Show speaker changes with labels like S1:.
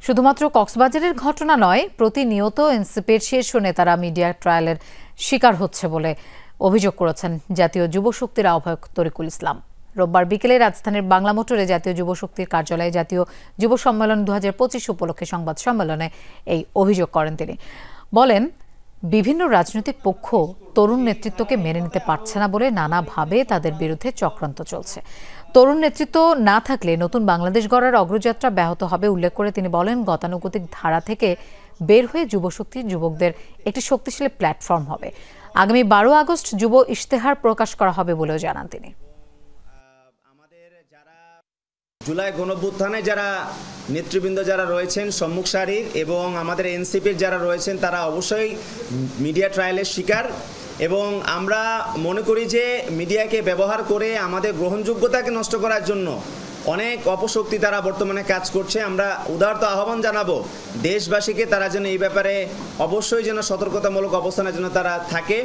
S1: শুধুমাত্র কক্সবাজারের ঘটনা নয়, প্রতিনিয়ত এনসিপির শীর্ষ নেতারা মিডিয়া ট্রায়ালের শিকার হচ্ছে বলে অভিযোগ করেছেন জাতীয় যুব শক্তির আহ্বায়ক তরিকুল ইসলাম। রোববার বিকেলে রাজধানীর বাংলা মোটরে জাতীয় যুব শক্তির কার্যালয়ে জাতীয় যুব সম্মেলন 2025 উপলক্ষে সংবাদ সম্মেলনে এই অভিযোগ করেন তিনি। বলেন, বিভিন্ন রাজনৈতিক পক্ষ তরুণ নেতৃত্বকে মেনে নিতে পারছে না বলে নানাভাবে তাদের বিরুদ্ধে চক্রান্ত চলছে। তরুণ নেতৃত্ব না থাকলে নতুন বাংলাদেশ গড়ার অগ্রযাত্রা ব্যাহত হবে উল্লেখ করে তিনি বলেন, গতানুগতিক ধারা থেকে বের হয়ে যুবশক্তি যুবকদের একটি শক্তিশালী প্ল্যাটফর্ম হবে। আগামী 12 আগস্ট যুব ইশতেহার প্রকাশ করা হবে বলেও জানান তিনি।
S2: জুলাই গণঅভ্যুত্থানে যারা নেতৃবৃন্দ যারা রয়েছেন সম্মুখ সারির এবং আমাদের এনসিপির যারা রয়েছেন তারা অবশ্যই মিডিয়া ট্রায়ালের শিকার, এবং আমরা মনে করি যে মিডিয়াকে ব্যবহার করে আমাদের গ্রহণযোগ্যতাকে নষ্ট করার জন্য অনেক অপশক্তি তারা বর্তমানে কাজ করছে। আমরা উদারত আহ্বান জানাবো দেশবাসীকে, তারা যেন এই ব্যাপারে অবশ্যই যেন সতর্কতামূলক অবস্থানের জন্য তারা থাকে।